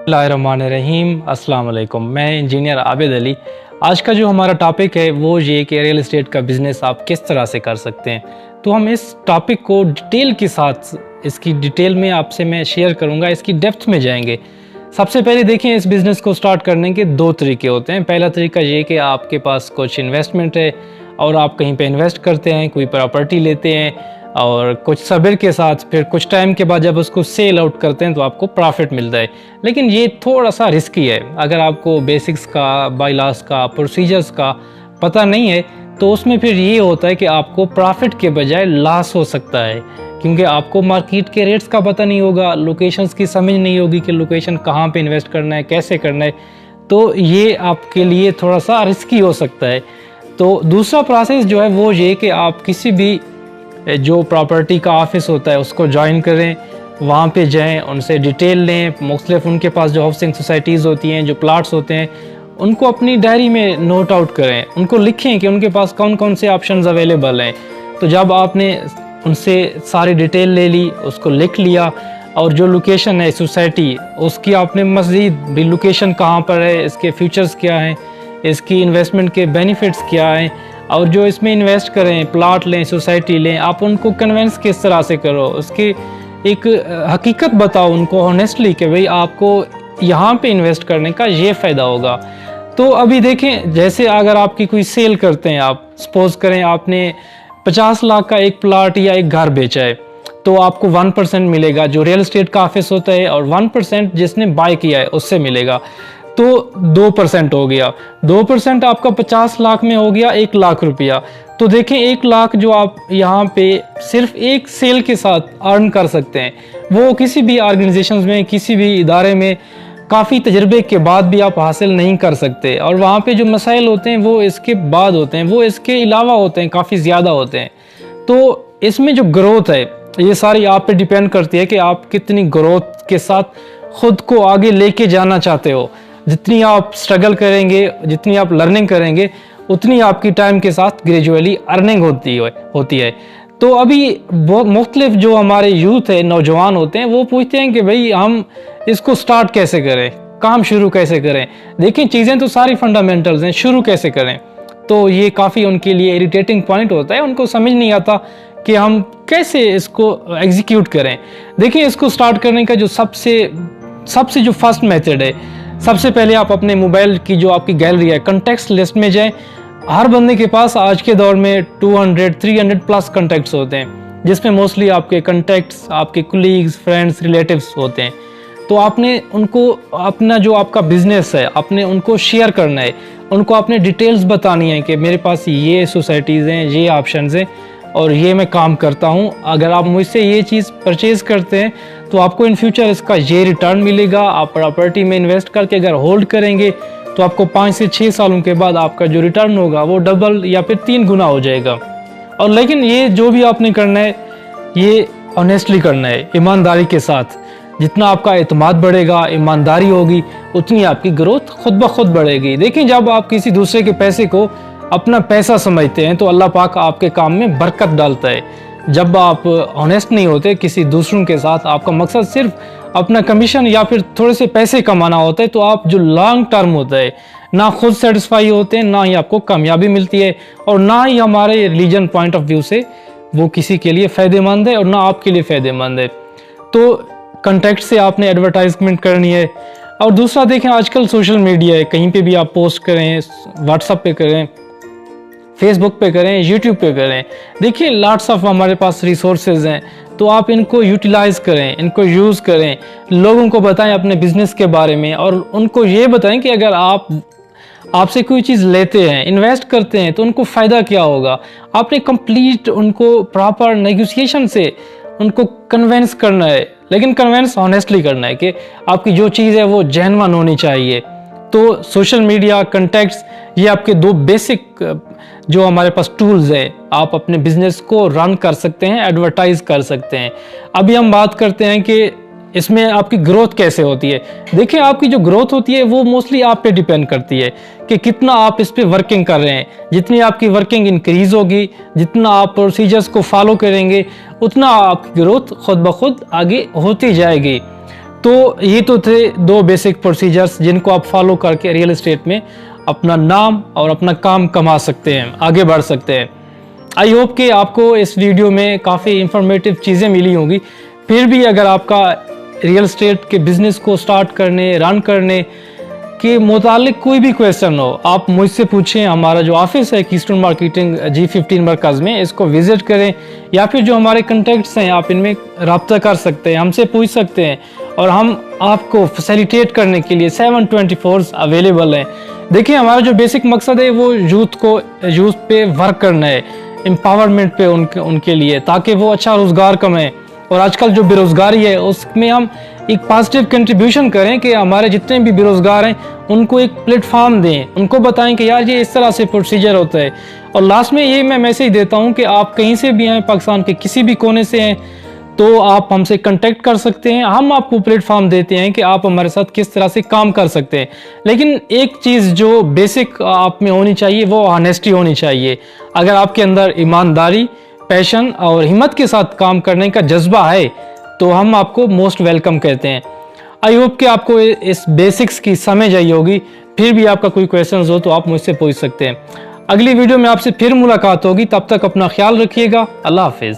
बिस्मिल्लाहिर्रहमानिर्रहीम। अस्सलाम वालेकुम। मैं इंजीनियर आबिद अली। आज का जो हमारा टॉपिक है वो ये कि रियल एस्टेट का बिज़नेस आप किस तरह से कर सकते हैं। तो हम इस टॉपिक को डिटेल के साथ इसकी डिटेल में आपसे मैं शेयर करूंगा, इसकी डेप्थ में जाएंगे। सबसे पहले देखिए, इस बिज़नेस को स्टार्ट करने के दो तरीके होते हैं। पहला तरीका ये कि आपके पास कुछ इन्वेस्टमेंट है और आप कहीं पे इन्वेस्ट करते हैं, कोई प्रॉपर्टी लेते हैं और कुछ सब्र के साथ फिर कुछ टाइम के बाद जब उसको सेल आउट करते हैं तो आपको प्रॉफिट मिलता है। लेकिन ये थोड़ा सा रिस्की है। अगर आपको बेसिक्स का, बायलॉस का, प्रोसीजर्स का पता नहीं है तो उसमें फिर ये होता है कि आपको प्रॉफिट के बजाय लॉस हो सकता है, क्योंकि आपको मार्केट के रेट्स का पता नहीं होगा, लोकेशंस की समझ नहीं होगी कि लोकेशन कहाँ पे इन्वेस्ट करना है, कैसे करना है। तो ये आपके लिए थोड़ा सा रिस्की हो सकता है। तो दूसरा प्रोसेस जो है वो ये कि आप किसी भी जो प्रॉपर्टी का ऑफिस होता है उसको ज्वाइन करें, वहाँ पे जाएं, उनसे डिटेल लें। मुख्तलिफ उनके पास जो हाउसिंग सोसाइटीज़ होती हैं, जो प्लाट्स होते हैं, उनको अपनी डायरी में नोट आउट करें, उनको लिखें कि उनके पास कौन कौन से ऑप्शंस अवेलेबल हैं। तो जब आपने उनसे सारी डिटेल ले ली, उसको लिख लिया, और जो लोकेशन है सोसाइटी उसकी आपने मज़ीद भी लोकेशन कहाँ पर है, इसके फीचर्स क्या हैं, इसकी इन्वेस्टमेंट के बेनिफिट्स क्या हैं, और जो इसमें इन्वेस्ट करें, प्लाट लें, सोसाइटी लें, आप उनको कन्वेंस किस तरह से करो, उसकी एक हकीकत बताओ उनको ऑनेस्टली कि भाई आपको यहाँ पे इन्वेस्ट करने का ये फ़ायदा होगा। तो अभी देखें, जैसे अगर आपकी कोई सेल करते हैं, आप सपोज करें आपने 50 लाख का एक प्लाट या एक घर बेचा है, तो आपको 1% मिलेगा जो रियल एस्टेट का ऑफिस होता है, और 1% जिसने बाय किया है उससे मिलेगा। तो 2% हो गया। 2% आपका 50 लाख में हो गया 1 लाख रुपया। तो देखें, 1 लाख जो आप यहाँ पे सिर्फ एक सेल के साथ अर्न कर सकते हैं, वो किसी भी ऑर्गेनाइजेशन में, किसी भी इदारे में काफ़ी तजर्बे के बाद भी आप हासिल नहीं कर सकते। और वहाँ पे जो मसाइल होते हैं वो इसके बाद होते हैं, वो इसके अलावा होते हैं, काफ़ी ज़्यादा होते हैं। तो इसमें जो ग्रोथ है ये सारी आप पे डिपेंड करती है कि आप कितनी ग्रोथ के साथ खुद को आगे लेके जाना चाहते हो। जितनी आप स्ट्रगल करेंगे, जितनी आप लर्निंग करेंगे, उतनी आपकी टाइम के साथ ग्रेजुअली अर्निंग होती है। तो अभी बहुत मुख्तलिफ जो हमारे यूथ है, नौजवान होते हैं, वो पूछते हैं कि भाई हम इसको स्टार्ट कैसे करें, काम शुरू कैसे करें। देखिए, चीज़ें तो सारी फंडामेंटल्स हैं, शुरू कैसे करें। तो ये काफ़ी उनके लिए इरिटेटिंग पॉइंट होता है, उनको समझ नहीं आता कि हम कैसे इसको एग्जीक्यूट करें। देखिए, इसको स्टार्ट करने का जो सबसे जो फर्स्ट मेथड है, सबसे पहले आप अपने मोबाइल की जो आपकी गैलरी है, कॉन्टैक्ट्स लिस्ट में जाएं। हर बंदे के पास आज के दौर में 200-300 प्लस कॉन्टैक्ट्स होते हैं, जिसमें मोस्टली आपके कॉन्टैक्ट्स, आपके कुलीग्स, फ्रेंड्स, रिलेटिव्स होते हैं। तो आपने उनको अपना जो आपका बिजनेस है, आपने उनको शेयर करना है, उनको अपने डिटेल्स बतानी है कि मेरे पास ये सोसाइटीज़ हैं, ये ऑप्शंस हैं और ये मैं काम करता हूँ। अगर आप मुझसे ये चीज़ परचेज़ करते हैं तो आपको इन फ्यूचर इसका ये रिटर्न मिलेगा। आप प्रॉपर्टी में इन्वेस्ट करके अगर होल्ड करेंगे तो आपको 5 से 6 सालों के बाद आपका जो रिटर्न होगा वो डबल या फिर 3 गुना हो जाएगा। और लेकिन ये जो भी आपने करना है ये ऑनेस्टली करना है, ईमानदारी के साथ। जितना आपका एतमाद बढ़ेगा, ईमानदारी होगी, उतनी आपकी ग्रोथ खुद ब खुद बढ़ेगी। देखिए, जब आप किसी दूसरे के पैसे को अपना पैसा समझते हैं तो अल्लाह पाक आपके काम में बरकत डालता है। जब आप ऑनेस्ट नहीं होते किसी दूसरों के साथ, आपका मकसद सिर्फ अपना कमीशन या फिर थोड़े से पैसे कमाना होता है, तो आप जो लॉन्ग टर्म होता है ना खुद सेटिस्फाई होते हैं, ना ही आपको कामयाबी मिलती है, और ना ही हमारे रिलीजन पॉइंट ऑफ व्यू से वो किसी के लिए फ़ायदेमंद है और ना आपके लिए फ़ायदेमंद है। तो कॉन्टैक्ट से आपने एडवर्टाइजमेंट करनी है। और दूसरा देखें, आजकल सोशल मीडिया है, कहीं पे भी आप पोस्ट करें, व्हाट्सएप पे करें, फेसबुक पे करें, यूट्यूब पे करें। देखिए, लॉट्स ऑफ हमारे पास रिसोर्सेज हैं, तो आप इनको यूटिलाइज़ करें, इनको यूज़ करें, लोगों को बताएं अपने बिजनेस के बारे में, और उनको ये बताएं कि अगर आपसे कोई चीज़ लेते हैं, इन्वेस्ट करते हैं, तो उनको फ़ायदा क्या होगा। आपने कंप्लीट उनको प्रॉपर नेगोशिएशन से उनको कन्वेंस करना है, लेकिन कन्वेंस ऑनेस्टली करना है कि आपकी जो चीज़ है वो जेन्युइन होनी चाहिए। तो सोशल मीडिया, कॉन्टैक्ट्स, ये आपके दो बेसिक जो हमारे पास टूल्स हैं, आप अपने बिजनेस को रन कर सकते हैं, एडवर्टाइज कर सकते हैं। अभी हम बात करते हैं कि इसमें आपकी ग्रोथ कैसे होती है। देखिए, आपकी जो ग्रोथ होती है वो मोस्टली आप पे डिपेंड करती है कि कितना आप इस पे वर्किंग कर रहे हैं। जितनी आपकी वर्किंग इंक्रीज होगी, जितना आप प्रोसीजर्स को फॉलो करेंगे, उतना आपकी ग्रोथ खुद ब खुद आगे होती जाएगी। तो ये तो थे 2 बेसिक प्रोसीजर्स जिनको आप फॉलो करके रियल एस्टेट में अपना नाम और अपना काम कमा सकते हैं, आगे बढ़ सकते हैं। आई होप कि आपको इस वीडियो में काफ़ी इंफॉर्मेटिव चीज़ें मिली होंगी। फिर भी अगर आपका रियल एस्टेट के बिज़नेस को स्टार्ट करने, रन करने के मुतालिक कोई भी क्वेश्चन हो, आप मुझसे पूछें। हमारा जो ऑफिस है कीस्टोन मार्केटिंग G15 मरकज़ में, इसको विज़िट करें, या फिर जो हमारे कंटेक्ट्स हैं आप इनमें रब्ता कर सकते हैं, हमसे पूछ सकते हैं, और हम आपको फैसिलिटेट करने के लिए 7/24 अवेलेबल हैं। देखिए, हमारा जो बेसिक मकसद है वो यूथ पे वर्क करना है, एम्पावरमेंट पे उनके लिए, ताकि वो अच्छा रोज़गार कमाएं। और आजकल जो बेरोज़गारी है उसमें हम एक पॉजिटिव कंट्रीब्यूशन करें कि हमारे जितने भी बेरोज़गार हैं उनको एक प्लेटफॉर्म दें, उनको बताएं कि यार ये इस तरह से प्रोसीजर होता है। और लास्ट में ये मैं मैसेज देता हूँ कि आप कहीं से भी हैं, पाकिस्तान के किसी भी कोने से हैं, तो आप हमसे कांटेक्ट कर सकते हैं। हम आपको प्लेटफॉर्म देते हैं कि आप हमारे साथ किस तरह से काम कर सकते हैं। लेकिन एक चीज़ जो बेसिक आप में होनी चाहिए वो ऑनेस्टी होनी चाहिए। अगर आपके अंदर ईमानदारी, पैशन और हिम्मत के साथ काम करने का जज्बा है तो हम आपको मोस्ट वेलकम कहते हैं। आई होप कि आपको इस बेसिक्स की समझ आई होगी। फिर भी आपका कोई क्वेश्चन हो तो आप मुझसे पूछ सकते हैं। अगली वीडियो में आपसे फिर मुलाकात होगी, तब तक अपना ख्याल रखिएगा। अल्लाह हाफिज़।